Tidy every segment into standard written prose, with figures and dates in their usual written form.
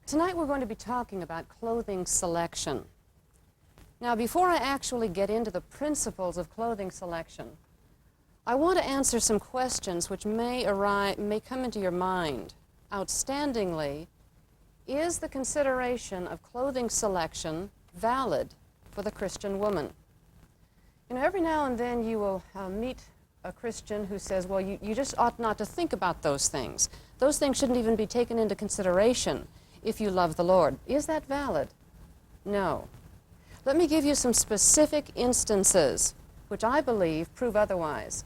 Tonight we're going to be talking about clothing selection. Now, before I actually get into the principles of clothing selection, I want to answer some questions which may come into your mind. Outstandingly, is the consideration of clothing selection valid for the Christian woman? You know, every now and then you will meet a Christian who says, well, you just ought not to think about those things. Those things shouldn't even be taken into consideration if you love the Lord. Is that valid? No. Let me give you some specific instances which I believe prove otherwise.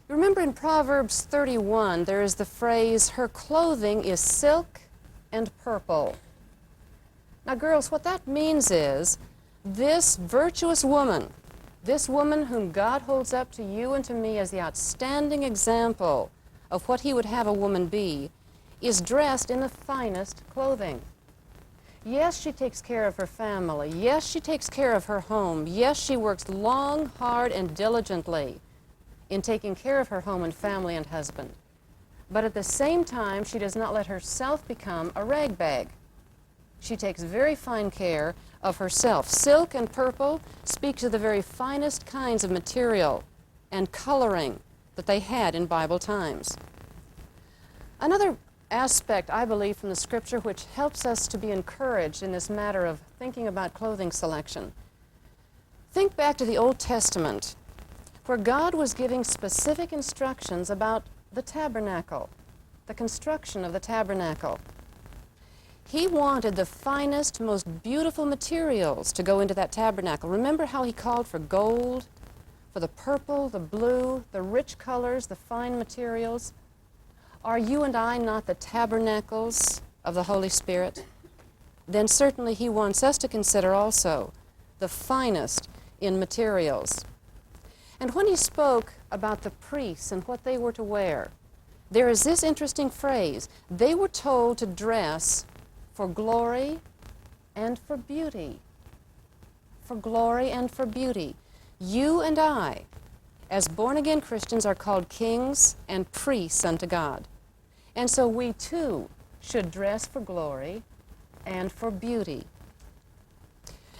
You remember in Proverbs 31, there is the phrase, her clothing is silk and purple. Now, girls, what that means is this virtuous woman, this woman whom God holds up to you and to me as the outstanding example of what He would have a woman be, is dressed in the finest clothing. Yes, she takes care of her family. Yes, she takes care of her home. Yes, she works long, hard, and diligently in taking care of her home and family and husband. But at the same time, she does not let herself become a ragbag. She takes very fine care of herself. Silk and purple speak to the very finest kinds of material and coloring that they had in Bible times. Another aspect, I believe, from the Scripture which helps us to be encouraged in this matter of thinking about clothing selection. Think back to the Old Testament, where God was giving specific instructions about the tabernacle, the construction of the tabernacle. He wanted the finest, most beautiful materials to go into that tabernacle. Remember how He called for gold, for the purple, the blue, the rich colors, the fine materials? Are you and I not the tabernacles of the Holy Spirit? Then certainly He wants us to consider also the finest in materials. And when He spoke about the priests and what they were to wear, there is this interesting phrase: they were told to dress for glory and for beauty. For glory and for beauty. You and I, as born-again Christians, are called kings and priests unto God. And so we too should dress for glory and for beauty.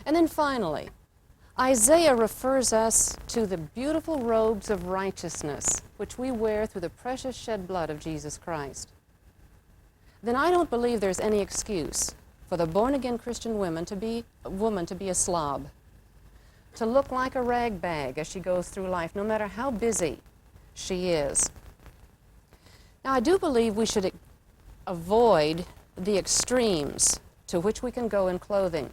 And then finally, Isaiah refers us to the beautiful robes of righteousness which we wear through the precious shed blood of Jesus Christ. Then I don't believe there's any excuse for the born-again Christian woman to be a slob, to look like a ragbag as she goes through life, no matter how busy she is. Now, I do believe we should avoid the extremes to which we can go in clothing.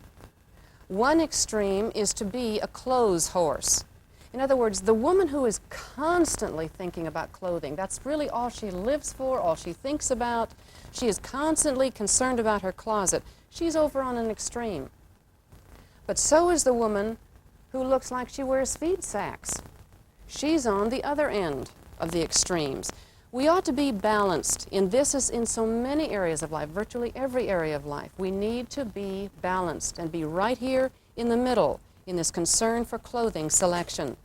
One extreme is to be a clothes horse. In other words, the woman who is constantly thinking about clothing, that's really all she lives for, all she thinks about. She is constantly concerned about her closet. She's over on an extreme. But so is the woman who looks like she wears feed sacks. She's on the other end of the extremes. We ought to be balanced in this as in so many areas of life, virtually every area of life. We need to be balanced and be right here in the middle in this concern for clothing selection.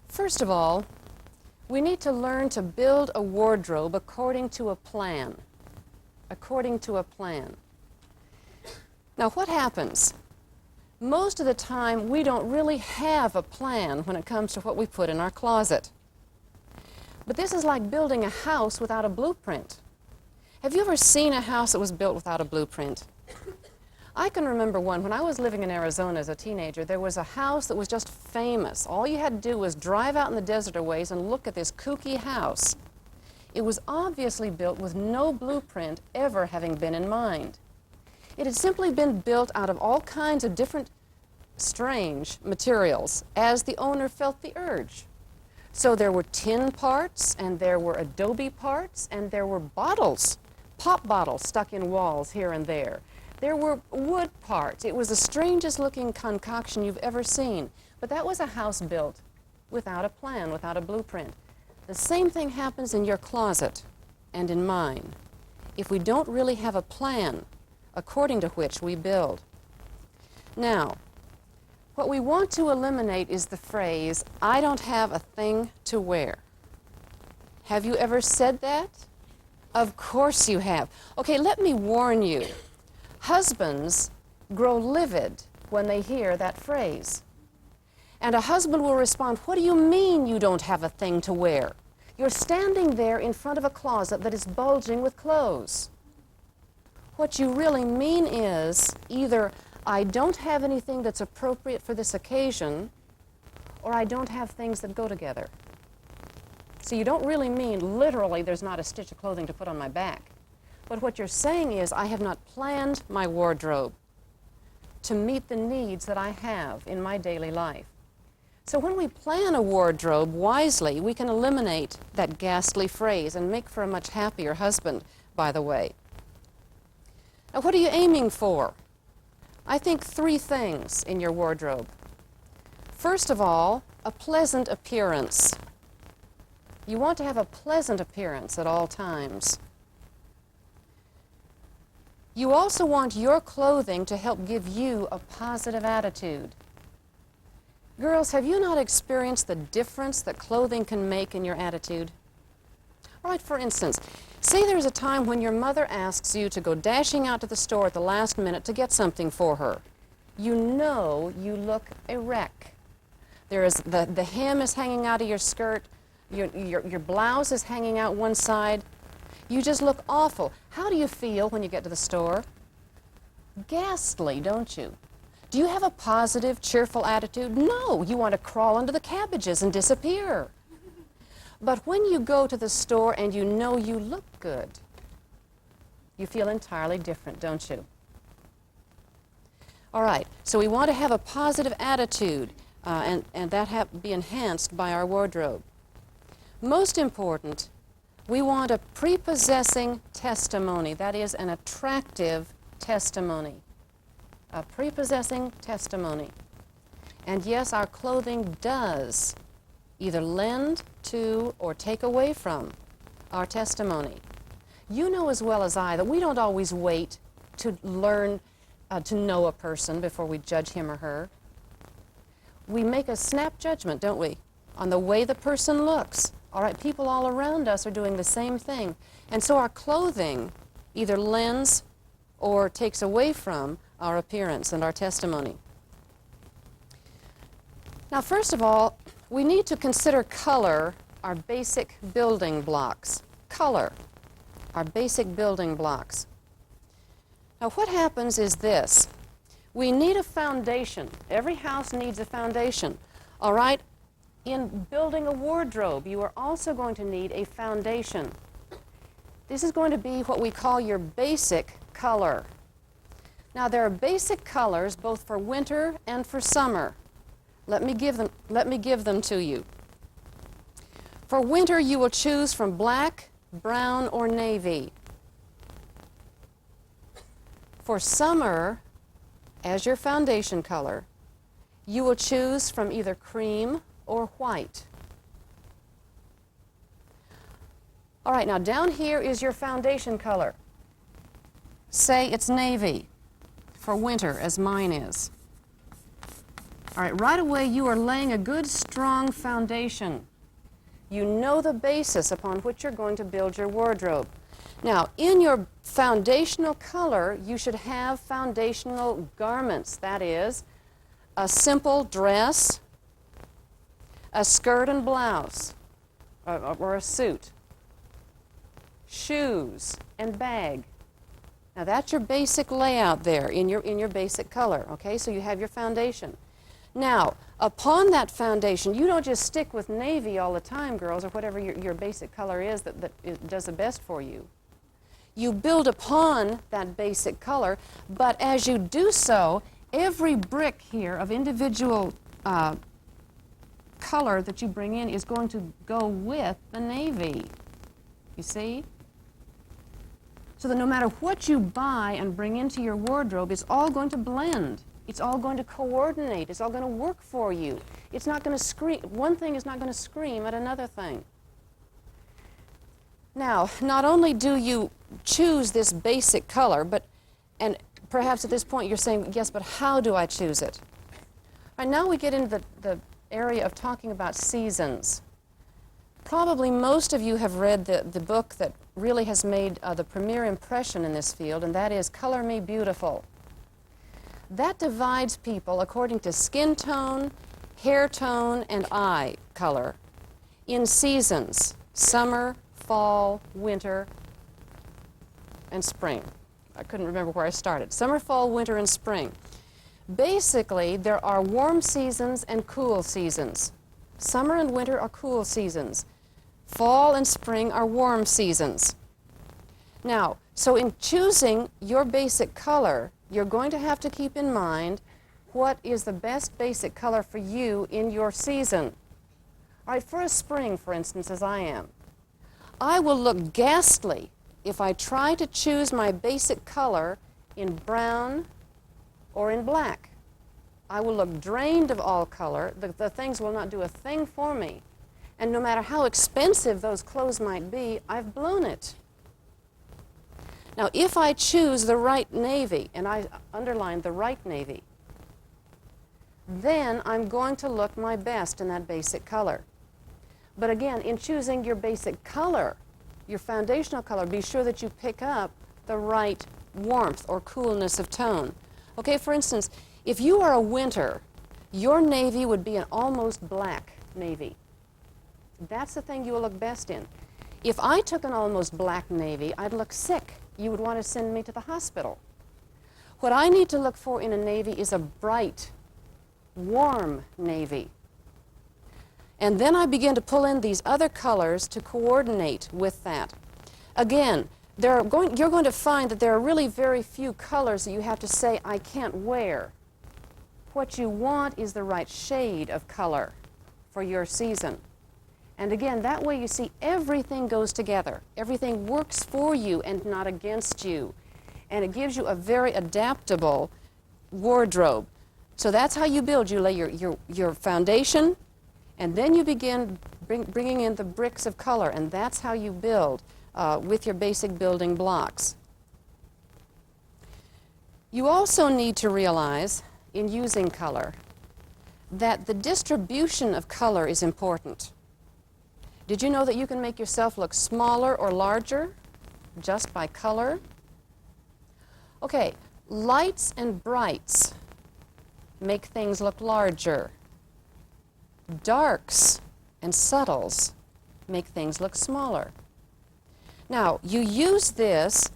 First of all, we need to learn to build a wardrobe according to a plan. According to a plan. Now, what happens? Most of the time, we don't really have a plan when it comes to what we put in our closet. But this is like building a house without a blueprint. Have you ever seen a house that was built without a blueprint? I can remember one. When I was living in Arizona as a teenager, there was a house that was just famous. All you had to do was drive out in the desert a ways and look at this kooky house. It was obviously built with no blueprint ever having been in mind. It had simply been built out of all kinds of different strange materials as the owner felt the urge. So there were tin parts, and there were adobe parts, and there were bottles, pop bottles stuck in walls here and there. There were wood parts. It was the strangest looking concoction you've ever seen. But that was a house built without a plan, without a blueprint. The same thing happens in your closet and in mine if we don't really have a plan according to which we build. Now, what we want to eliminate is the phrase, I don't have a thing to wear. Have you ever said that Of course you have. Okay, let me warn you. Husbands grow livid when they hear that phrase. And a husband will respond, "What do you mean you don't have a thing to wear? You're standing there in front of a closet that is bulging with clothes." What you really mean is either I don't have anything that's appropriate for this occasion, or I don't have things that go together. So you don't really mean literally there's not a stitch of clothing to put on my back. But what you're saying is I have not planned my wardrobe to meet the needs that I have in my daily life. So when we plan a wardrobe wisely, we can eliminate that ghastly phrase and make for a much happier husband, by the way. Now, what are you aiming for? I think 3 things in your wardrobe. First of all, a pleasant appearance. You want to have a pleasant appearance at all times. You also want your clothing to help give you a positive attitude. Girls, have you not experienced the difference that clothing can make in your attitude? All right, for instance, say there's a time when your mother asks you to go dashing out to the store at the last minute to get something for her. You know you look a wreck. The hem is hanging out of your skirt, your blouse is hanging out one side. You just look awful. How do you feel when you get to the store? Ghastly, don't you? Do you have a positive, cheerful attitude? No, you want to crawl under the cabbages and disappear. But when you go to the store and you know you look good, you feel entirely different, don't you? All right, so we want to have a positive attitude, and that be enhanced by our wardrobe. Most important, we want a prepossessing testimony, that is, an attractive testimony. A prepossessing testimony. And yes, our clothing does either lend to or take away from our testimony. You know as well as I that we don't always wait to learn to know a person before we judge him or her. We make a snap judgment, don't we, on the way the person looks. All right, people all around us are doing the same thing. And so our clothing either lends or takes away from our appearance and our testimony. Now, first of all, we need to consider color our basic building blocks. Color, our basic building blocks. Now, what happens is this. We need a foundation. Every house needs a foundation. All right? In building a wardrobe, you are also going to need a foundation. This is going to be what we call your basic color. Now, there are basic colors both for winter and for summer. Let me give them to you. For winter, you will choose from black, brown, or navy. For summer, as your foundation color, you will choose from either cream or white. All right, now down here is your foundation color. Say it's navy for winter, as mine is. All right, right away you are laying a good, strong foundation. You know the basis upon which you're going to build your wardrobe. Now, in your foundational color, you should have foundational garments. That is, a simple dress, a skirt and blouse, or a suit, shoes, and bag. Now, that's your basic layout there in your basic color, okay? So you have your foundation. Now, upon that foundation, you don't just stick with navy all the time, girls, or whatever your basic color is that does the best for you. You build upon that basic color, but as you do so, every brick here of individual color that you bring in is going to go with the navy. You see? So that no matter what you buy and bring into your wardrobe, it's all going to blend. It's all going to coordinate. It's all going to work for you. It's not going to scream. One thing is not going to scream at another thing. Now, not only do you choose this basic color, and perhaps at this point you're saying, yes, but how do I choose it? All right, now we get into the area of talking about seasons. Probably most of you have read the book that really has made the premier impression in this field, and that is Color Me Beautiful. That divides people according to skin tone, hair tone, and eye color in seasons: summer, fall, winter, and spring. I couldn't remember where I started. Summer, fall, winter, and spring. Basically, there are warm seasons and cool seasons. Summer and winter are cool seasons. Fall and spring are warm seasons. Now, so in choosing your basic color, you're going to have to keep in mind what is the best basic color for you in your season. All right, for a spring, for instance, as I am, I will look ghastly if I try to choose my basic color in brown or in black. I will look drained of all color. The things will not do a thing for me. And no matter how expensive those clothes might be, I've blown it. Now, if I choose the right navy, and I underline the right navy, then I'm going to look my best in that basic color. But again, in choosing your basic color, your foundational color, be sure that you pick up the right warmth or coolness of tone. Okay, for instance, if you are a winter, your navy would be an almost black navy. That's the thing you will look best in. If I took an almost black navy, I'd look sick. You would want to send me to the hospital. What I need to look for in a navy is a bright, warm navy. And then I begin to pull in these other colors to coordinate with that. Again, you're going to find that there are really very few colors that you have to say, I can't wear. What you want is the right shade of color for your season. And again, that way you see everything goes together. Everything works for you and not against you. And it gives you a very adaptable wardrobe. So that's how you build. You lay your foundation, and then you begin bringing in the bricks of color, and that's how you build with your basic building blocks. You also need to realize, in using color, that the distribution of color is important. Did you know that you can make yourself look smaller or larger just by color? Okay, lights and brights make things look larger. Darks and subtles make things look smaller. Now, you use this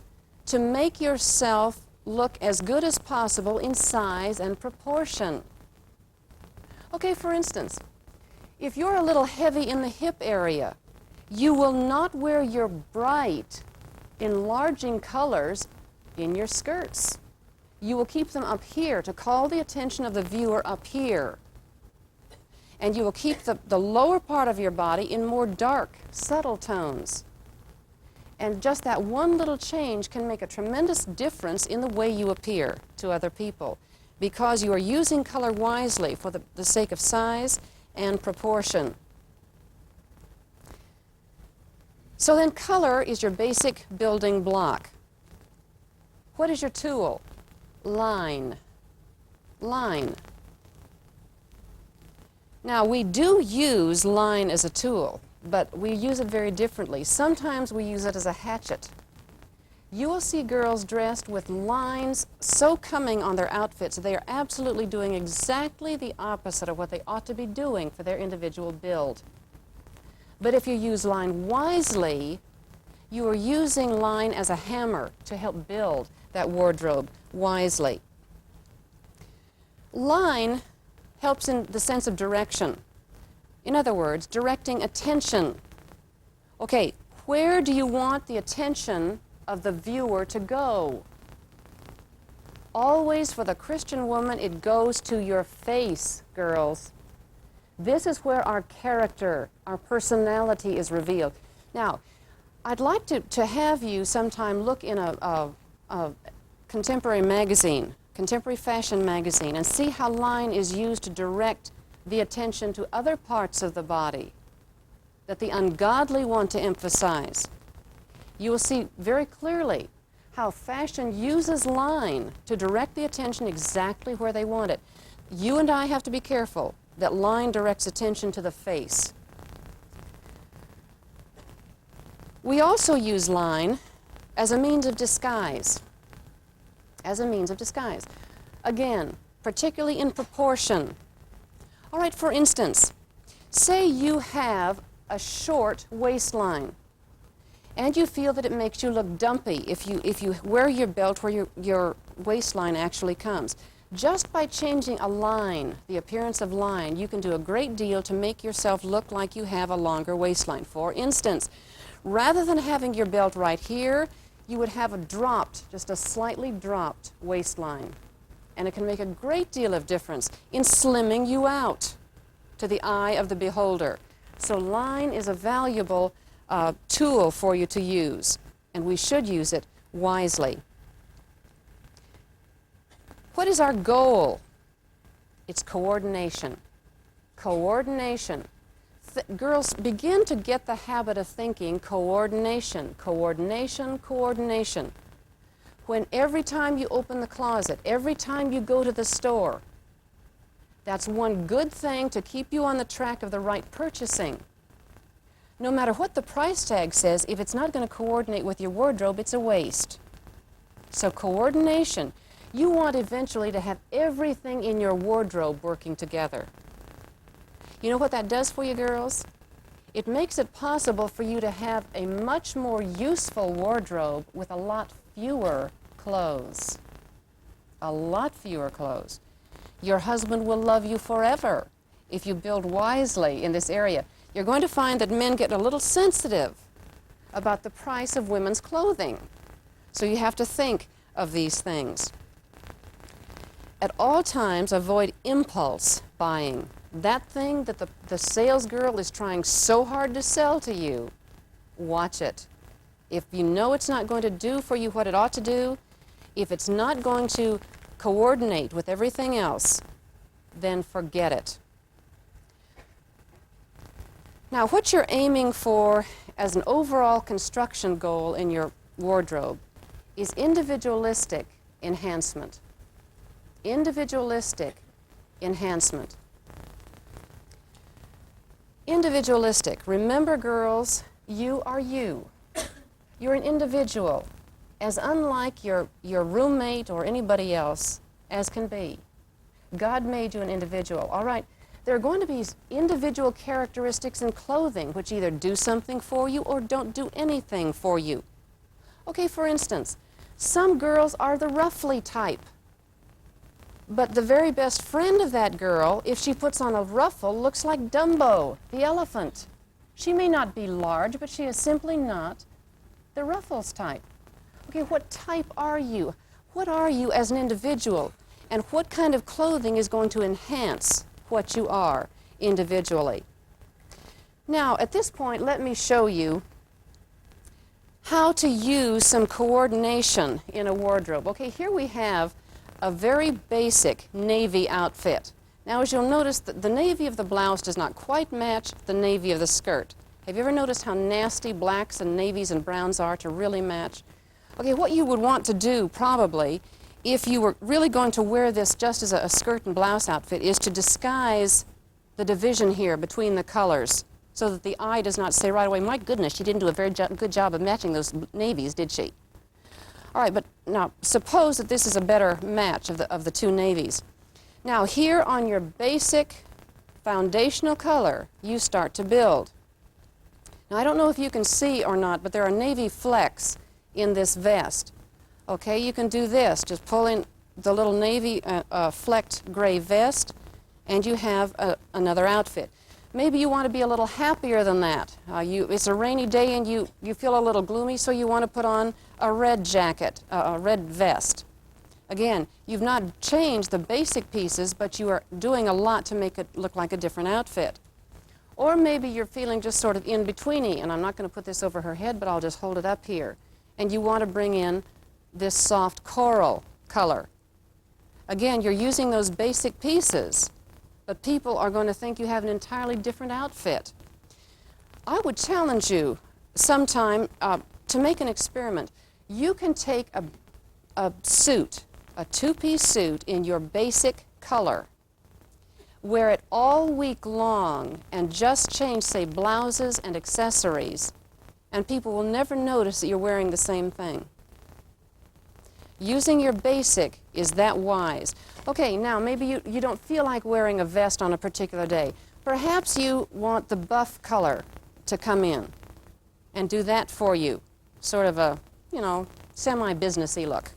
to make yourself look as good as possible in size and proportion. Okay, for instance, if you're a little heavy in the hip area, you will not wear your bright, enlarging colors in your skirts. You will keep them up here to call the attention of the viewer up here. And you will keep the lower part of your body in more dark, subtle tones. And just that one little change can make a tremendous difference in the way you appear to other people, because you are using color wisely for the sake of size and proportion. So then color is your basic building block. What is your tool? Line. Line. Now, we do use line as a tool, but we use it very differently. Sometimes we use it as a hatchet. You will see girls dressed with lines so coming on their outfits, they are absolutely doing exactly the opposite of what they ought to be doing for their individual build. But if you use line wisely, you are using line as a hammer to help build that wardrobe wisely. Line helps in the sense of direction. In other words, directing attention. Okay, where do you want the attention of the viewer to go? Always for the Christian woman, it goes to your face, girls. This is where our character, our personality is revealed. Now, I'd like to have you sometime look in a contemporary magazine, contemporary fashion magazine, and see how line is used to direct the attention to other parts of the body that the ungodly want to emphasize. You will see very clearly how fashion uses line to direct the attention exactly where they want it. You and I have to be careful that line directs attention to the face. We also use line as a means of disguise. As a means of disguise. Again, particularly in proportion. All right, for instance, say you have a short waistline and you feel that it makes you look dumpy if you wear your belt where your waistline actually comes. Just by changing a line, the appearance of line, you can do a great deal to make yourself look like you have a longer waistline. For instance, rather than having your belt right here, you would have a dropped, just a slightly dropped waistline. And it can make a great deal of difference in slimming you out to the eye of the beholder. So line is a valuable tool for you to use, and we should use it wisely. What is our goal? It's coordination. Coordination. Girls, begin to get the habit of thinking coordination, coordination, coordination. When every time you open the closet, every time you go to the store, that's one good thing to keep you on the track of the right purchasing. No matter what the price tag says, if it's not going to coordinate with your wardrobe, it's a waste. So coordination. You want eventually to have everything in your wardrobe working together. You know what that does for you, girls? It makes it possible for you to have a much more useful wardrobe with a lot fewer clothes. A lot fewer clothes. Your husband will love you forever if you build wisely in this area. You're going to find that men get a little sensitive about the price of women's clothing. So you have to think of these things. At all times, avoid impulse buying. That thing that the sales girl is trying so hard to sell to you, watch it. If you know it's not going to do for you what it ought to do, if it's not going to coordinate with everything else, then forget it. Now, what you're aiming for as an overall construction goal in your wardrobe is individualistic enhancement. Individualistic enhancement. Individualistic. Remember, girls, you are you. You're an individual, as unlike your roommate or anybody else as can be. God made you an individual. All right, there are going to be individual characteristics in clothing which either do something for you or don't do anything for you. Okay, for instance, some girls are the ruffly type. But the very best friend of that girl, if she puts on a ruffle, looks like Dumbo, the elephant. She may not be large, but she is simply not the ruffles type. Okay, what type are you? What are you as an individual? And what kind of clothing is going to enhance what you are individually? Now, at this point, let me show you how to use some coordination in a wardrobe. Okay, here we have a very basic navy outfit. Now, as you'll notice, the navy of the blouse does not quite match the navy of the skirt. Have you ever noticed how nasty blacks and navies and browns are to really match? Okay, what you would want to do probably, if you were really going to wear this just as a skirt and blouse outfit, is to disguise the division here between the colors so that the eye does not say right away, my goodness, she didn't do a very good job of matching those navies, did she? All right, but now suppose that this is a better match of the two navies. Now here on your basic foundational color, you start to build. Now I don't know if you can see or not, but there are navy flecks in this vest. Okay, you can do this. Just pull in the little navy flecked gray vest, and you have another outfit. Maybe you want to be a little happier than that. It's a rainy day and you feel a little gloomy, so you want to put on a red jacket, a red vest. Again, you've not changed the basic pieces, but you are doing a lot to make it look like a different outfit. Or maybe you're feeling just sort of in-betweeny, and I'm not going to put this over her head, but I'll just hold it up here. And you want to bring in this soft coral color. Again, you're using those basic pieces, but people are going to think you have an entirely different outfit. I would challenge you sometime to make an experiment. You can take a suit, a two-piece suit in your basic color, wear it all week long, and just change, say, blouses and accessories, and people will never notice that you're wearing the same thing. Using your basic is that wise. Okay, now maybe you don't feel like wearing a vest on a particular day. Perhaps you want the buff color to come in and do that for you. Sort of a, you know, semi-businessy look.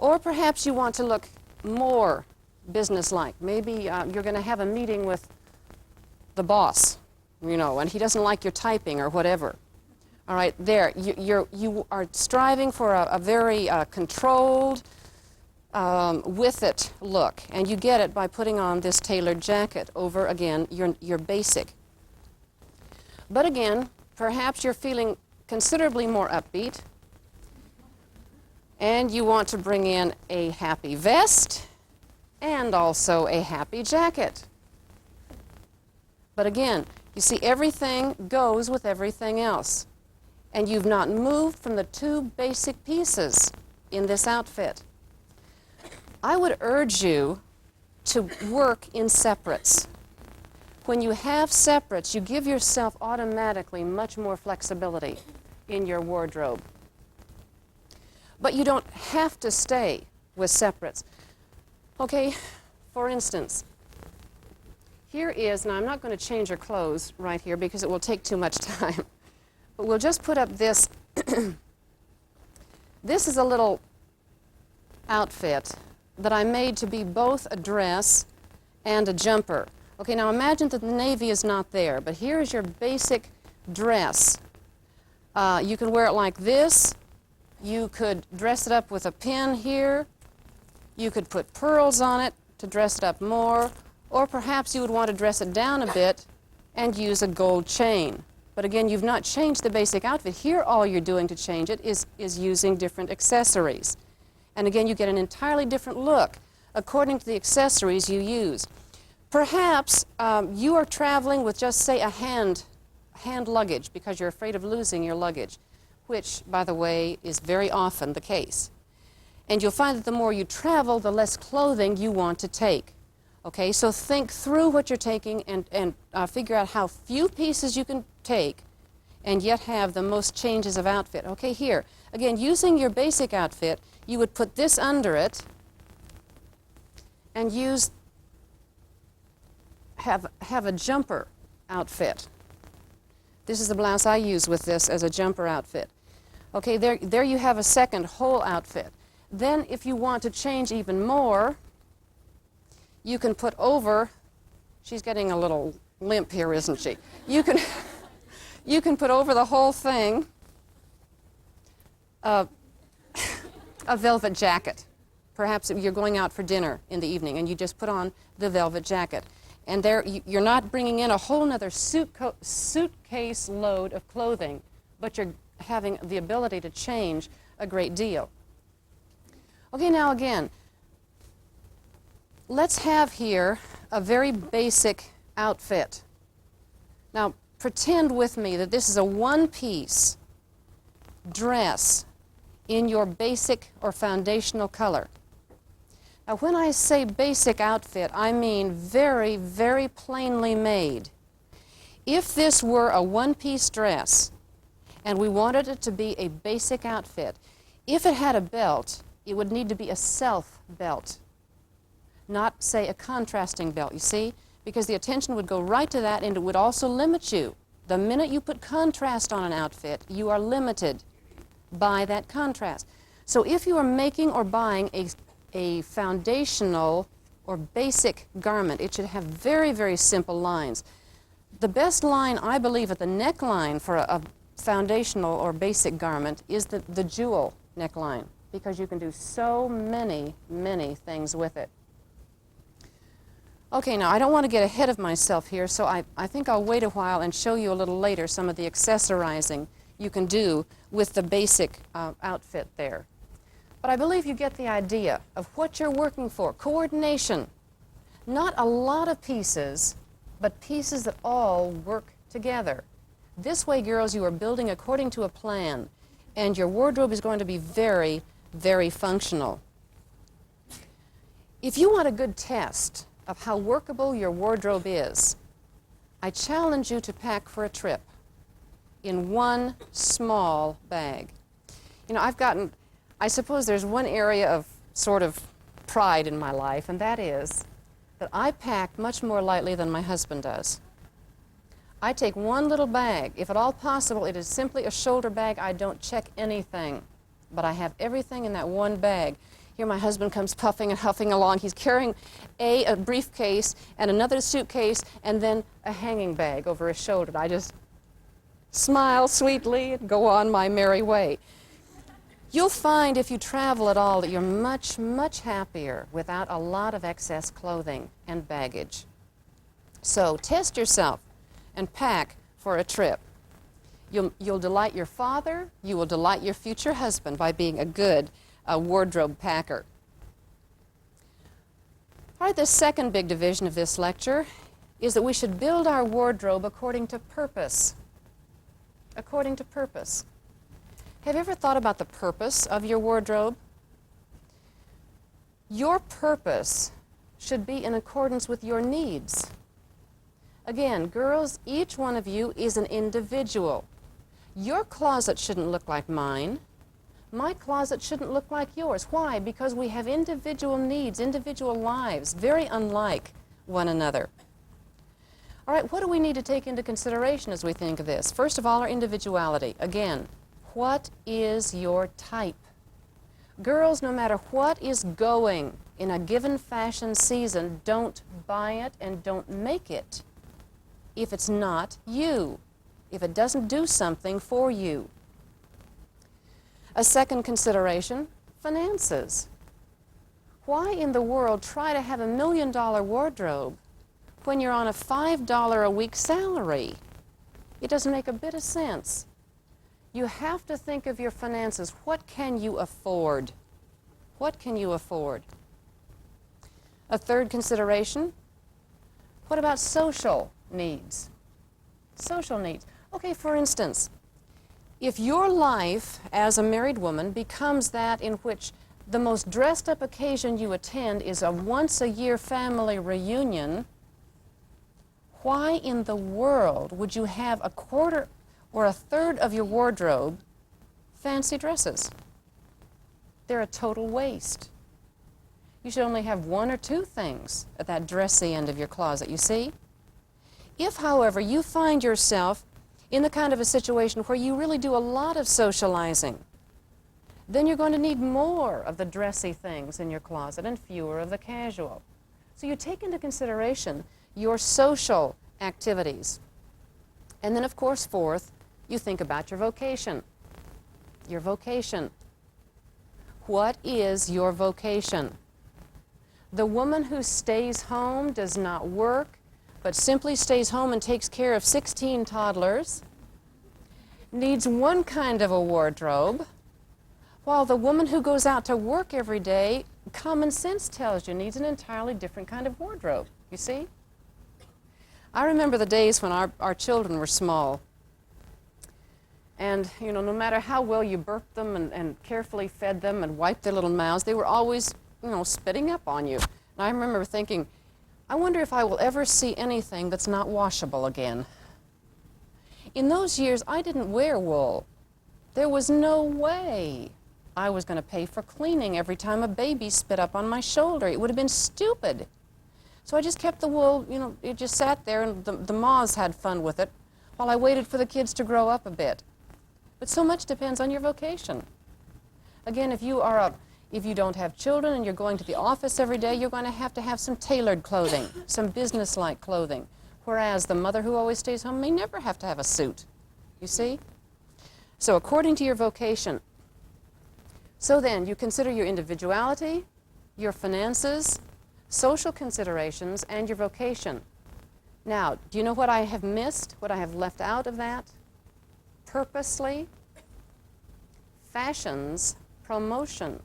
Or perhaps you want to look more businesslike. Maybe you're going to have a meeting with the boss, you know, and he doesn't like your typing or whatever. All right, there, you are striving for a very controlled, with it look, and you get it by putting on this tailored jacket over, again, your basic. But again, perhaps you're feeling considerably more upbeat, and you want to bring in a happy vest and also a happy jacket. But again, you see, everything goes with everything else. And you've not moved from the two basic pieces in this outfit. I would urge you to work in separates. When you have separates, you give yourself automatically much more flexibility in your wardrobe. But you don't have to stay with separates. Okay, for instance, here is, now I'm not going to change your clothes right here because it will take too much time. But we'll just put up this. This is a little outfit that I made to be both a dress and a jumper. Okay, now imagine that the navy is not there, but here is your basic dress. You can wear it like this. You could dress it up with a pin here. You could put pearls on it to dress it up more, or perhaps you would want to dress it down a bit and use a gold chain. But again, you've not changed the basic outfit. Here, all you're doing to change it is using different accessories. And again, you get an entirely different look according to the accessories you use. Perhaps you are traveling with just, say, a hand luggage because you're afraid of losing your luggage, which, by the way, is very often the case. And you'll find that the more you travel, the less clothing you want to take. Okay, so think through what you're taking and figure out how few pieces you can take and yet have the most changes of outfit. Okay, here, again, using your basic outfit, you would put this under it and have a jumper outfit. This is the blouse I use with this as a jumper outfit. Okay, there you have a second whole outfit. Then if you want to change even more, you can put over, she's getting a little limp here, isn't she? You can put over the whole thing a velvet jacket. Perhaps you're going out for dinner in the evening and you just put on the velvet jacket. And there, you're not bringing in a whole nother suitcase load of clothing, but you're having the ability to change a great deal. Okay, now again, let's have here a very basic outfit. Now, pretend with me that this is a one-piece dress in your basic or foundational color. Now, when I say basic outfit, I mean very, very plainly made. If this were a one-piece dress and we wanted it to be a basic outfit, if it had a belt, it would need to be a self belt, not, say, a contrasting belt, you see? Because the attention would go right to that, and it would also limit you. The minute you put contrast on an outfit, you are limited by that contrast. So if you are making or buying a foundational or basic garment, it should have very, very simple lines. The best line, I believe, at the neckline for a foundational or basic garment is the jewel neckline, because you can do so many, many things with it. Okay, now I don't want to get ahead of myself here, so I think I'll wait a while and show you a little later some of the accessorizing you can do with the basic outfit there. But I believe you get the idea of what you're working for. Coordination. Not a lot of pieces, but pieces that all work together. This way, girls, you are building according to a plan, and your wardrobe is going to be very, very functional. If you want a good test of how workable your wardrobe is, I challenge you to pack for a trip. in one small bag. You know, I suppose there's one area of sort of pride in my life, and that is that I pack much more lightly than my husband does. I take one little bag. If at all possible, it is simply a shoulder bag. I don't check anything, but I have everything in that one bag. Here my husband comes puffing and huffing along. He's carrying a briefcase and another suitcase and then a hanging bag over his shoulder. I just smile sweetly and go on my merry way. You'll find if you travel at all that you're much, much happier without a lot of excess clothing and baggage. So test yourself and pack for a trip. You'll delight your father, you will delight your future husband by being a good wardrobe packer. All right, the second big division of this lecture is that we should build our wardrobe according to purpose. According to purpose. Have you ever thought about the purpose of your wardrobe? Your purpose should be in accordance with your needs. Again, girls, each one of you is an individual. Your closet shouldn't look like mine. My closet shouldn't look like yours. Why? Because we have individual needs, individual lives, very unlike one another. All right, what do we need to take into consideration as we think of this? First of all, our individuality. Again, what is your type? Girls, no matter what is going in a given fashion season, don't buy it and don't make it if it's not you, if it doesn't do something for you. A second consideration, finances. Why in the world try to have $1 million wardrobe when you're on a $5 a week salary? It doesn't make a bit of sense. You have to think of your finances. What can you afford? What can you afford? A third consideration, what about social needs? Social needs. Okay, for instance, if your life as a married woman becomes that in which the most dressed up occasion you attend is a once-a-year family reunion, why in the world would you have a quarter or a third of your wardrobe fancy dresses? They're a total waste. You should only have one or two things at that dressy end of your closet, you see? If, however, you find yourself in the kind of a situation where you really do a lot of socializing, then you're going to need more of the dressy things in your closet and fewer of the casual. So you take into consideration your social activities. And then, of course, fourth, you think about your vocation. Your vocation. What is your vocation? The woman who stays home, does not work, but simply stays home and takes care of 16 toddlers, needs one kind of a wardrobe, while the woman who goes out to work every day, common sense tells you, needs an entirely different kind of wardrobe, you see? I remember the days when our children were small, and, you know, no matter how well you burped them and carefully fed them and wiped their little mouths, they were always, you know, spitting up on you. And I remember thinking, I wonder if I will ever see anything that's not washable again. In those years, I didn't wear wool. There was no way I was going to pay for cleaning every time a baby spit up on my shoulder. It would have been stupid. So I just kept the wool, you know, it just sat there, and the moths had fun with it while I waited for the kids to grow up a bit. But so much depends on your vocation. Again, if you don't have children and you're going to the office every day, you're going to have some tailored clothing, some business-like clothing, whereas the mother who always stays home may never have to have a suit, you see? So according to your vocation. So then, you consider your individuality, your finances, social considerations, and your vocation. Now, do you know what I have missed, what I have left out of that? Purposely, fashion's promotion.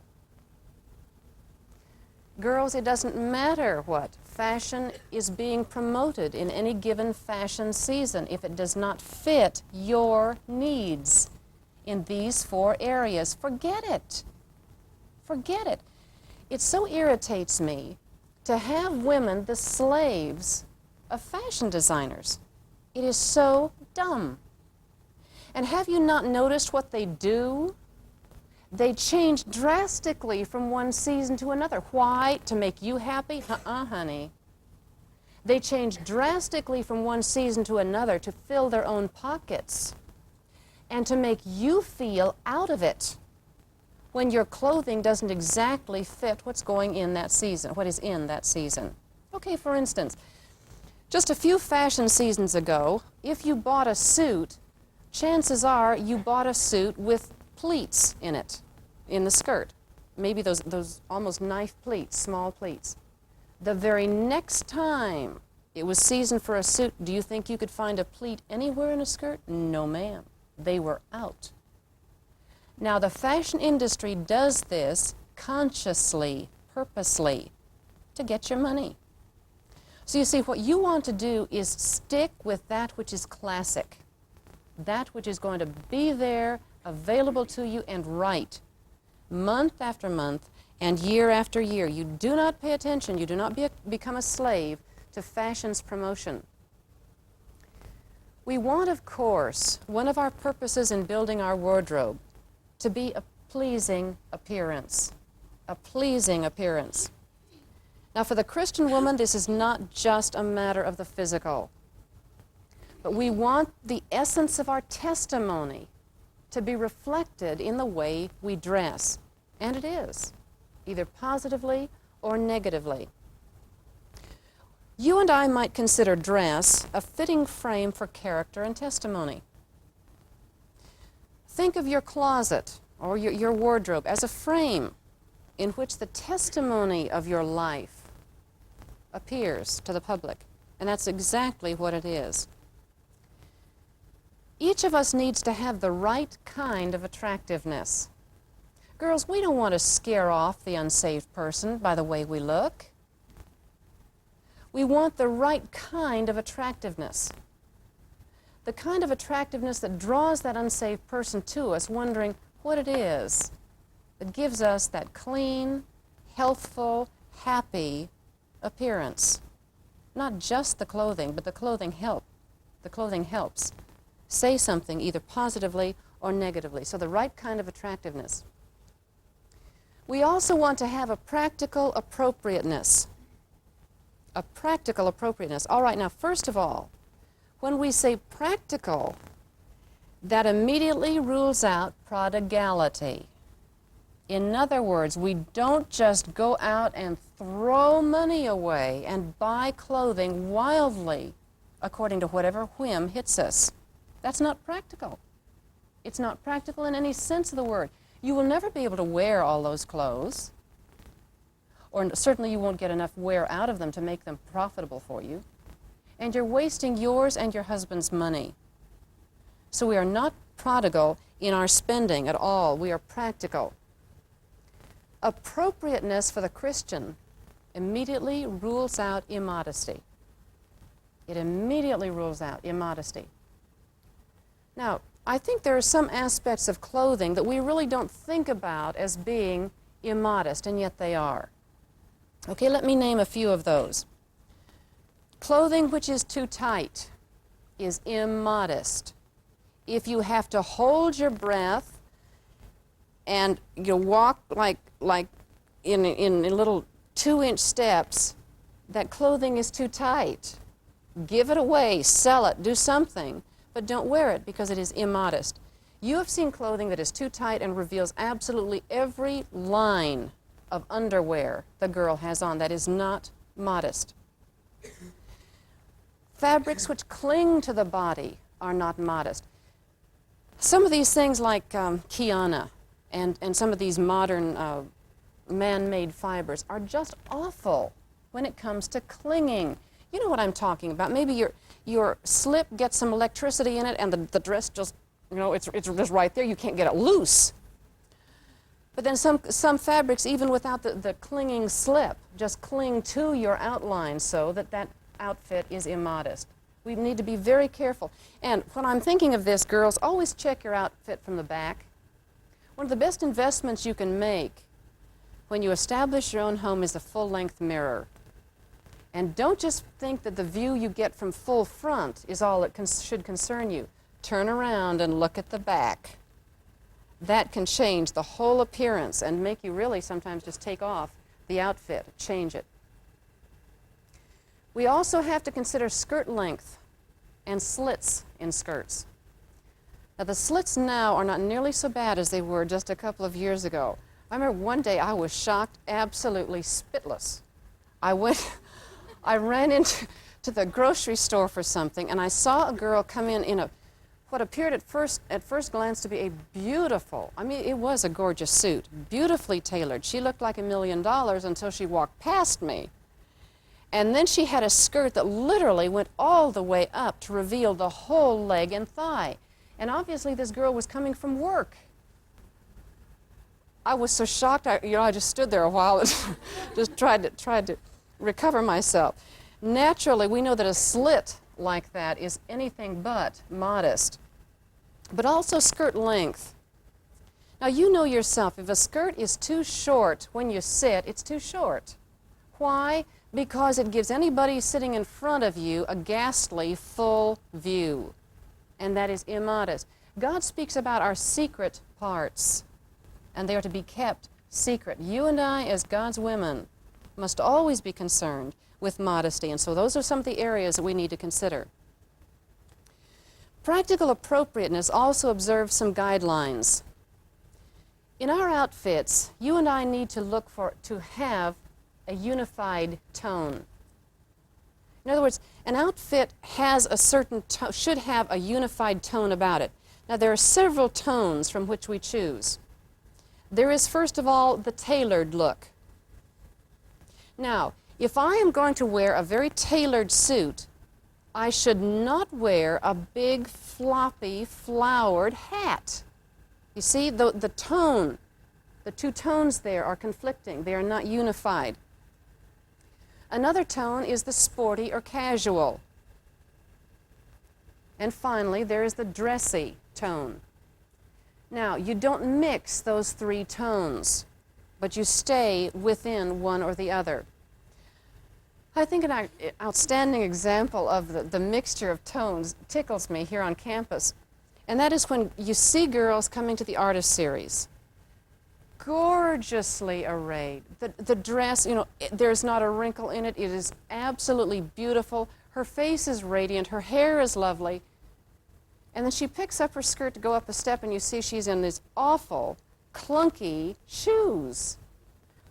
Girls, it doesn't matter what fashion is being promoted in any given fashion season if it does not fit your needs in these four areas. Forget it. Forget it. It so irritates me to have women the slaves of fashion designers. It is so dumb. And have you not noticed what they do? They change drastically from one season to another. Why? To make you happy? Honey. They change drastically from one season to another to fill their own pockets and to make you feel out of it when your clothing doesn't exactly fit what's going in that season, what is in that season. Okay, for instance, just a few fashion seasons ago, if you bought a suit, chances are you bought a suit with pleats in it, in the skirt. Maybe those almost knife pleats, small pleats. The very next time it was season for a suit, do you think you could find a pleat anywhere in a skirt? No, ma'am. They were out. Now, the fashion industry does this consciously, purposely, to get your money. So you see, what you want to do is stick with that which is classic, that which is going to be there, available to you, and right, month after month and year after year. You do not pay attention, you do not become a slave to fashion's promotion. We want, of course, one of our purposes in building our wardrobe to be a pleasing appearance, a pleasing appearance. Now, for the Christian woman, this is not just a matter of the physical, but we want the essence of our testimony to be reflected in the way we dress, and it is, either positively or negatively. You and I might consider dress a fitting frame for character and testimony. Think of your closet or your wardrobe as a frame in which the testimony of your life appears to the public, and that's exactly what it is. Each of us needs to have the right kind of attractiveness. Girls, we don't want to scare off the unsaved person by the way we look. We want the right kind of attractiveness. The kind of attractiveness that draws that unsaved person to us, wondering what it is that gives us that clean, healthful, happy appearance. Not just the clothing, but the clothing helps say something either positively or negatively. So the right kind of attractiveness. We also want to have a practical appropriateness. A practical appropriateness. All right, now first of all, when we say practical, that immediately rules out prodigality. In other words, we don't just go out and throw money away and buy clothing wildly according to whatever whim hits us. That's not practical. It's not practical in any sense of the word. You will never be able to wear all those clothes, or certainly you won't get enough wear out of them to make them profitable for you. And you're wasting yours and your husband's money. So we are not prodigal in our spending at all. We are practical. Appropriateness for the Christian immediately rules out immodesty. It immediately rules out immodesty. Now, I think there are some aspects of clothing that we really don't think about as being immodest, and yet they are. Okay, let me name a few of those. Clothing which is too tight is immodest. If you have to hold your breath and you walk like in little 2-inch steps, that clothing is too tight. Give it away, sell it, do something, but don't wear it because it is immodest. You have seen clothing that is too tight and reveals absolutely every line of underwear the girl has on. That is not modest. Fabrics which cling to the body are not modest. Some of these things like Kiana and some of these modern man-made fibers are just awful when it comes to clinging. You know what I'm talking about. Maybe your slip gets some electricity in it and the dress just, you know, it's just right there. You can't get it loose. But then some fabrics, even without the clinging slip, just cling to your outline so that outfit is immodest. We need to be very careful. And when I'm thinking of this, girls, always check your outfit from the back. One of the best investments you can make when you establish your own home is a full-length mirror. And don't just think that the view you get from full front is all that should concern you. turn around and look at the back. That can change the whole appearance and make you really sometimes just take off the outfit, change it. We also have to consider skirt length and slits in skirts. Now, the slits now are not nearly so bad as they were just a couple of years ago. I remember one day I was shocked, absolutely spitless. I ran into the grocery store for something, and I saw a girl come in what appeared at first glance to be a beautiful, I mean, it was a gorgeous suit, beautifully tailored. She looked like $1 million until she walked past me. And then she had a skirt that literally went all the way up to reveal the whole leg and thigh. And obviously this girl was coming from work. I was so shocked, I just stood there a while and just tried to recover myself. Naturally, we know that a slit like that is anything but modest. But also skirt length. Now, you know yourself, if a skirt is too short when you sit, it's too short. Why? Because it gives anybody sitting in front of you a ghastly full view. And that is immodest. God speaks about our secret parts, and they are to be kept secret. You and I, as God's women, must always be concerned with modesty, and so those are some of the areas that we need to consider. Practical appropriateness also observes some guidelines. In our outfits, you and I need to have a unified tone. In other words, an outfit has a certain should have a unified tone about it. Now, there are several tones from which we choose. There is, first of all, the tailored look. Now, if I am going to wear a very tailored suit, I should not wear a big, floppy, flowered hat. You see, the tone, the two tones there are conflicting. They are not unified. Another tone is the sporty or casual. And finally, there is the dressy tone. Now, you don't mix those three tones, but you stay within one or the other. I think an outstanding example of the mixture of tones tickles me here on campus, and that is when you see girls coming to the artist series, gorgeously arrayed. The dress, you know, there's not a wrinkle in it. It is absolutely beautiful. Her face is radiant. Her hair is lovely. And then she picks up her skirt to go up a step, and you see she's in these awful, clunky shoes.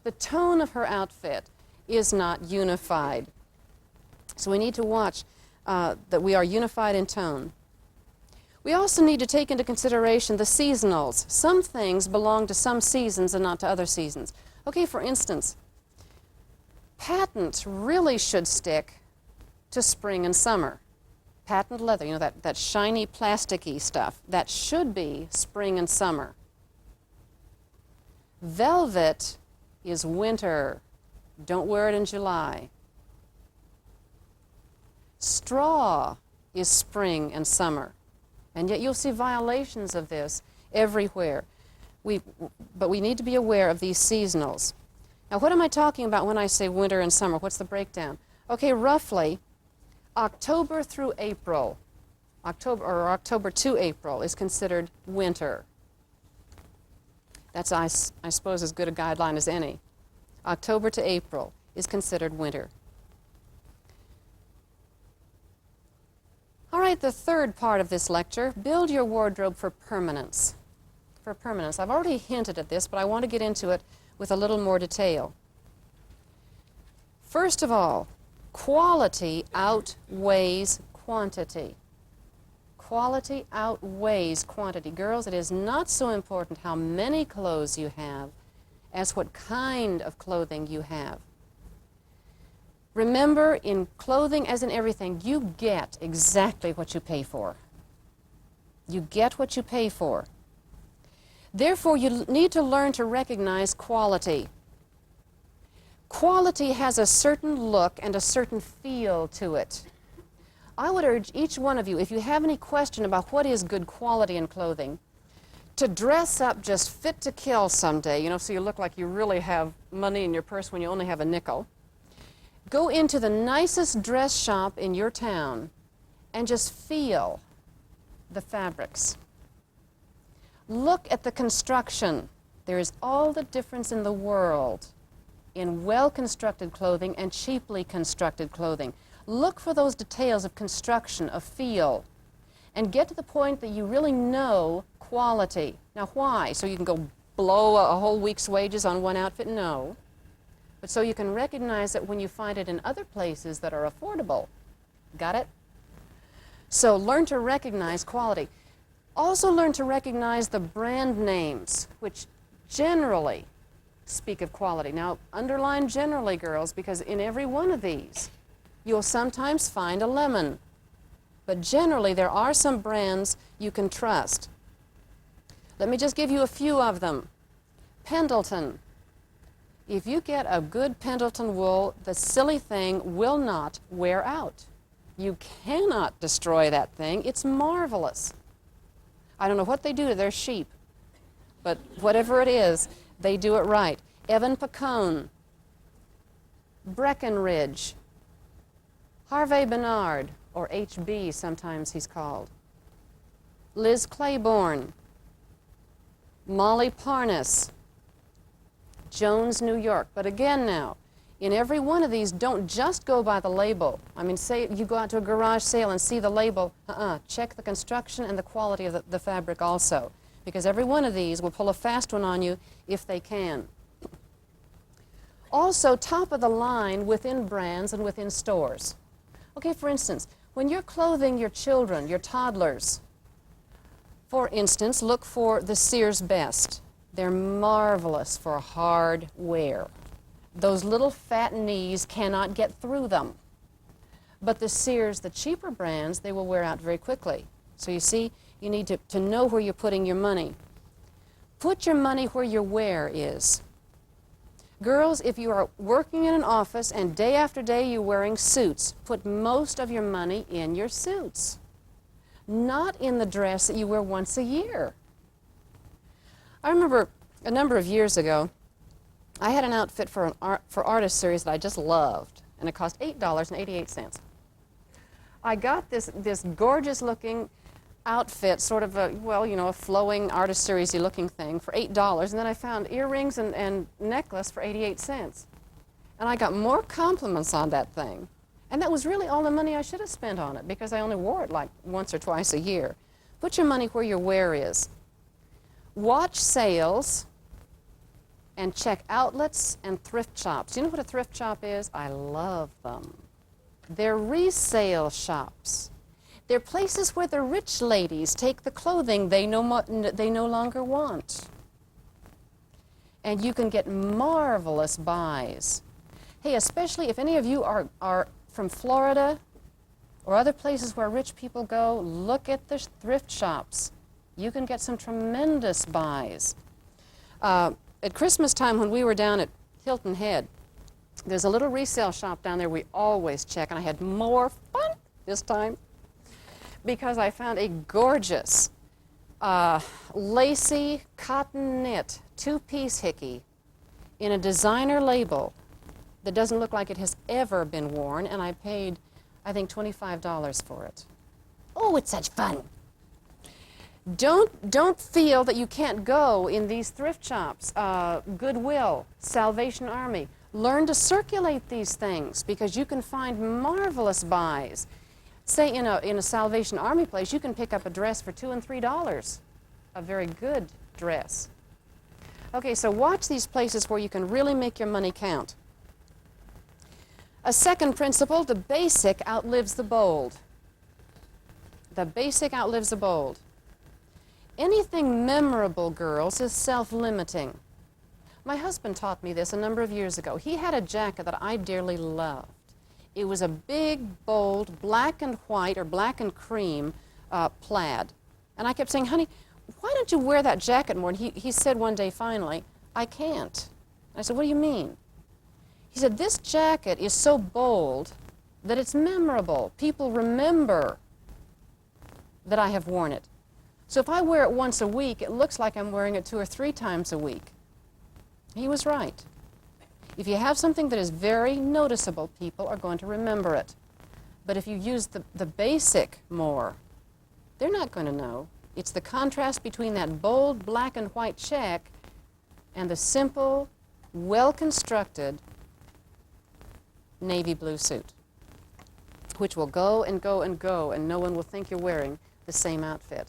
The tone of her outfit is not unified. So we need to watch that we are unified in tone. We also need to take into consideration the seasonals. Some things belong to some seasons and not to other seasons. Okay, for instance, patent really should stick to spring and summer. Patent leather, you know, that shiny plasticky stuff, that should be spring and summer. Velvet is winter. Don't wear it in July. Straw is spring and summer. And yet you'll see violations of this everywhere. But we need to be aware of these seasonals. Now, what am I talking about when I say winter and summer? What's the breakdown? Okay, roughly, October through April, October to April is considered winter. That's, I suppose, as good a guideline as any. October to April is considered winter. All right, the third part of this lecture, build your wardrobe for permanence. For permanence. I've already hinted at this, but I want to get into it with a little more detail. First of all, quality outweighs quantity. Quality outweighs quantity. Girls, it is not so important how many clothes you have as what kind of clothing you have. Remember, in clothing as in everything, you get exactly what you pay for. You get what you pay for. Therefore, you need to learn to recognize quality. Quality has a certain look and a certain feel to it. I would urge each one of you, if you have any question about what is good quality in clothing, to dress up just fit to kill someday, you know, so you look like you really have money in your purse when you only have a nickel. Go into the nicest dress shop in your town and just feel the fabrics. Look at the construction. There is all the difference in the world in well-constructed clothing and cheaply constructed clothing. Look for those details of construction, of feel, and get to the point that you really know quality. Now, why? So you can go blow a whole week's wages on one outfit? No. But so you can recognize it when you find it in other places that are affordable. Got it? So learn to recognize quality. Also learn to recognize the brand names, which generally speak of quality. Now, underline generally, girls, because in every one of these, you'll sometimes find a lemon. But generally, there are some brands you can trust. Let me just give you a few of them. Pendleton. If you get a good Pendleton wool, the silly thing will not wear out. You cannot destroy that thing. It's marvelous. I don't know what they do to their sheep, but whatever it is, they do it right. Evan Pacone, Breckenridge, Harvey Bernard, or HB sometimes he's called, Liz Claiborne, Molly Parnas, Jones, New York. But again now, in every one of these, don't just go by the label. I mean, say you go out to a garage sale and see the label, check the construction and the quality of the fabric also, because every one of these will pull a fast one on you if they can. Also, top of the line within brands and within stores. Okay, for instance, when you're clothing your children, your toddlers, for instance, look for the Sears Best. They're marvelous for hard wear. Those little fat knees cannot get through them. But the Sears, the cheaper brands, they will wear out very quickly. So you see, you need to know where you're putting your money. Put your money where your wear is. Girls, if you are working in an office and day after day you're wearing suits, put most of your money in your suits, not in the dress that you wear once a year. I remember a number of years ago, I had an outfit for Artist Series that I just loved, and it cost $8.88. I got this gorgeous-looking outfit, sort of a, well, you know, a flowing Artist Series-y looking thing for $8, and then I found earrings and necklace for 88 cents. And I got more compliments on that thing. And that was really all the money I should have spent on it, because I only wore it like once or twice a year. Put your money where your wear is. Watch sales and check outlets and thrift shops. You know what a thrift shop is? I love them. They're resale shops. They're places where the rich ladies take the clothing they no longer want. And you can get marvelous buys. Hey, especially if any of you are from Florida or other places where rich people go, look at the thrift shops. You can get some tremendous buys. At Christmas time when we were down at Hilton Head, there's a little resale shop down there we always check, and I had more fun this time because I found a gorgeous lacy cotton knit two-piece hickey in a designer label that doesn't look like it has ever been worn, and I paid, I think, $25 for it. Oh, it's such fun. Don't feel that you can't go in these thrift shops, Goodwill, Salvation Army. Learn to circulate these things, because you can find marvelous buys. Say in a Salvation Army place, you can pick up a dress for $2 and $3, a very good dress. Okay, so watch these places where you can really make your money count. A second principle, the basic outlives the bold. The basic outlives the bold. Anything memorable, girls, is self-limiting. My husband taught me this a number of years ago. He had a jacket that I dearly loved. It was a big, bold, black and white or black and cream plaid. And I kept saying, honey, why don't you wear that jacket more? And he said one day finally, I can't. I said, what do you mean? He said, this jacket is so bold that it's memorable. People remember that I have worn it. So if I wear it once a week, it looks like I'm wearing it 2 or 3 times a week. He was right. If you have something that is very noticeable, people are going to remember it. But if you use the basic more, They're not going to know. It's the contrast between that bold black and white check and the simple, well-constructed navy blue suit, which will go and go and go, and no one will think you're wearing the same outfit.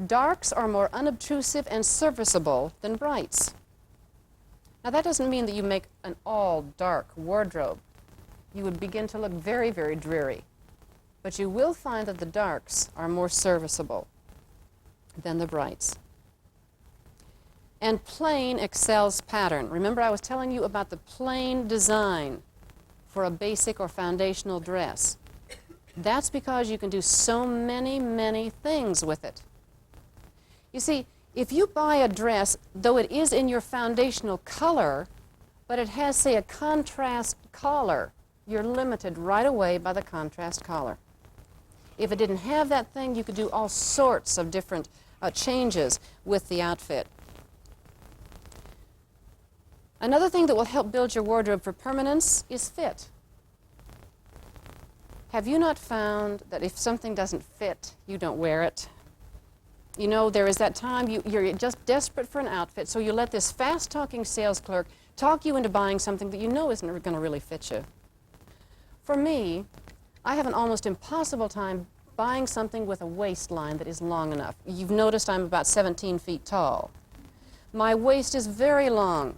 Darks are more unobtrusive and serviceable than brights. Now, that doesn't mean that you make an all-dark wardrobe. You would begin to look very, very dreary. But you will find that the darks are more serviceable than the brights. And plain excels pattern. Remember, I was telling you about the plain design for a basic or foundational dress. That's because you can do so many, many things with it. You see, if you buy a dress, though it is in your foundational color, but it has, say, a contrast collar, you're limited right away by the contrast collar. If it didn't have that thing, you could do all sorts of different changes with the outfit. Another thing that will help build your wardrobe for permanence is fit. Have you not found that if something doesn't fit, you don't wear it? You know, there is that time you're just desperate for an outfit, so you let this fast-talking sales clerk talk you into buying something that you know isn't going to really fit you. For me, I have an almost impossible time buying something with a waistline that is long enough. You've noticed I'm about 17 feet tall. My waist is very long.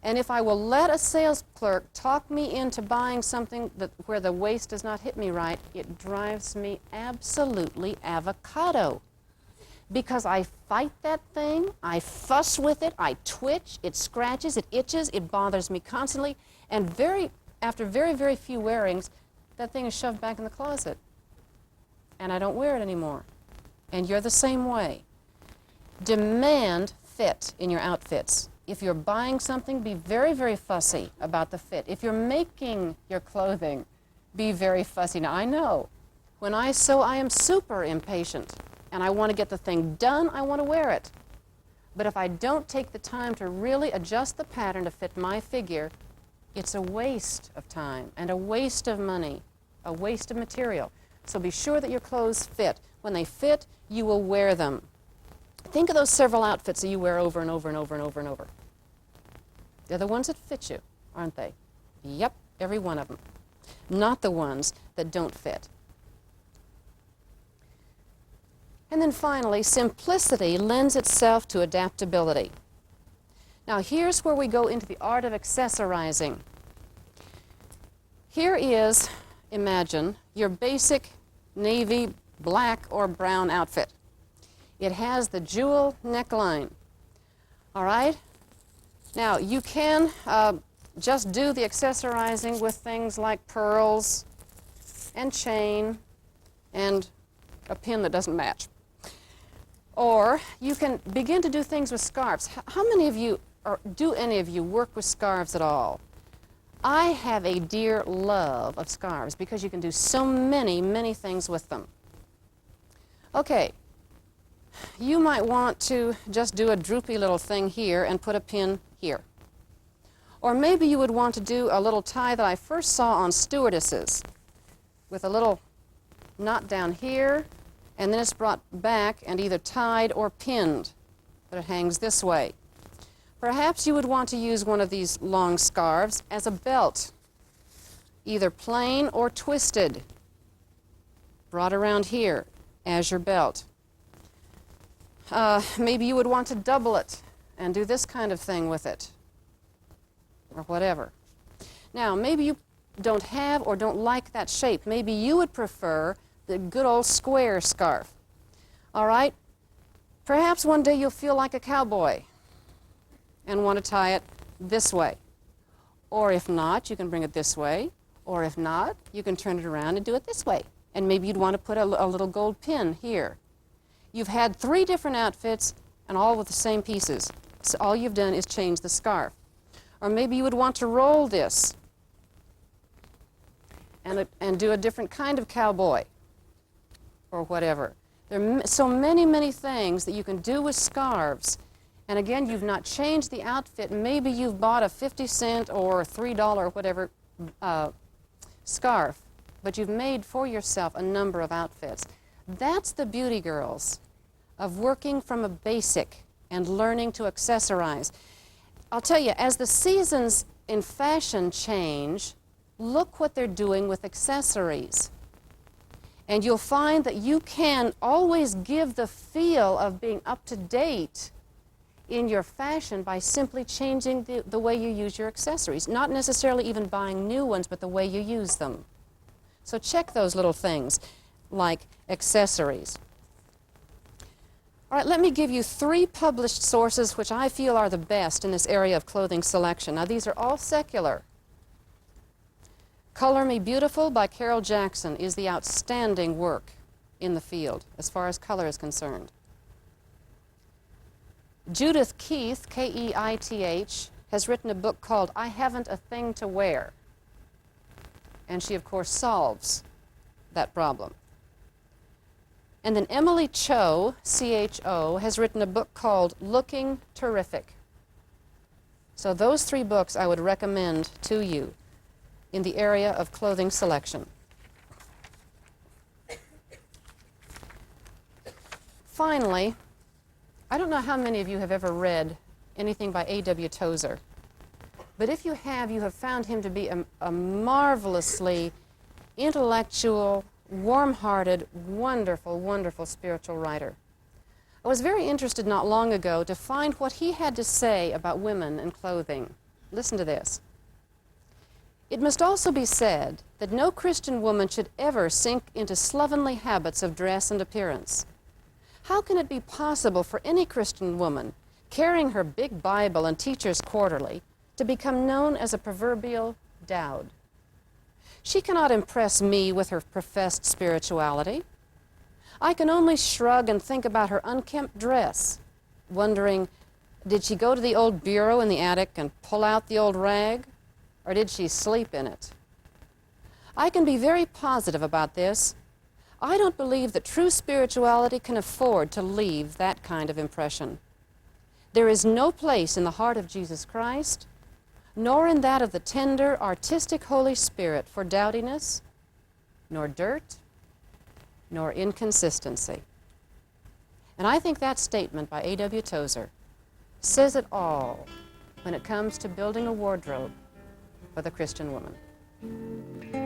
And if I will let a sales clerk talk me into buying something where the waist does not hit me right, it drives me absolutely avocado. Because I fight that thing, I fuss with it, I twitch, it scratches, it itches, it bothers me constantly, and after very, very few wearings, that thing is shoved back in the closet. And I don't wear it anymore. And you're the same way. Demand fit in your outfits. If you're buying something, be very, very fussy about the fit. If you're making your clothing, be very fussy. Now, I know, when I sew, I am super impatient, and I want to get the thing done, I want to wear it. But if I don't take the time to really adjust the pattern to fit my figure, it's a waste of time and a waste of money, a waste of material. So be sure that your clothes fit. When they fit, you will wear them. Think of those several outfits that you wear over and over and over and over and over. They're the ones that fit you, aren't they? Yep, every one of them. Not the ones that don't fit. And then finally, simplicity lends itself to adaptability. Now here's where we go into the art of accessorizing. Here is, imagine, your basic navy black or brown outfit. It has the jewel neckline. All right? Now, you can just do the accessorizing with things like pearls and chain and a pin that doesn't match. Or you can begin to do things with scarves. How many of you, or do any of you, work with scarves at all? I have a dear love of scarves because you can do so many, many things with them. Okay, you might want to just do a droopy little thing here and put a pin here. Or maybe you would want to do a little tie that I first saw on stewardesses with a little knot down here, and then it's brought back and either tied or pinned, but it hangs this way. Perhaps you would want to use one of these long scarves as a belt, either plain or twisted, brought around here as your belt. Maybe you would want to double it and do this kind of thing with it, or whatever. Now, maybe you don't have or don't like that shape. Maybe you would prefer the good old square scarf. All right? Perhaps one day you'll feel like a cowboy and want to tie it this way. Or if not, you can bring it this way. Or if not, you can turn it around and do it this way. And maybe you'd want to put a little gold pin here. You've had 3 different outfits and all with the same pieces. So all you've done is change the scarf. Or maybe you would want to roll this and do a different kind of cowboy or whatever. There are so many, many things that you can do with scarves. And again, you've not changed the outfit. Maybe you've bought a 50-cent or $3 or whatever scarf, but you've made for yourself a number of outfits. That's the beauty, girls, of working from a basic and learning to accessorize. I'll tell you, as the seasons in fashion change, look what they're doing with accessories. And you'll find that you can always give the feel of being up to date in your fashion by simply changing the way you use your accessories. Not necessarily even buying new ones, but the way you use them. So check those little things like accessories. All right, let me give you 3 published sources which I feel are the best in this area of clothing selection. Now, these are all secular. Color Me Beautiful by Carol Jackson is the outstanding work in the field as far as color is concerned. Judith Keith, Keith, has written a book called I Haven't a Thing to Wear. And she, of course, solves that problem. And then Emily Cho, C-H-O, has written a book called Looking Terrific. So those 3 books I would recommend to you in the area of clothing selection. Finally, I don't know how many of you have ever read anything by A.W. Tozer, but if you have found him to be a marvelously intellectual, warm-hearted, wonderful, wonderful spiritual writer. I was very interested not long ago to find what he had to say about women and clothing. Listen to this. It must also be said that no Christian woman should ever sink into slovenly habits of dress and appearance. How can it be possible for any Christian woman, carrying her big Bible and Teacher's Quarterly, to become known as a proverbial dowd? She cannot impress me with her professed spirituality. I can only shrug and think about her unkempt dress, wondering, did she go to the old bureau in the attic and pull out the old rag? Or did she sleep in it? I can be very positive about this. I don't believe that true spirituality can afford to leave that kind of impression. There is no place in the heart of Jesus Christ, nor in that of the tender, artistic Holy Spirit for dowdiness, nor dirt, nor inconsistency. And I think that statement by A.W. Tozer says it all when it comes to building a wardrobe for the Christian woman.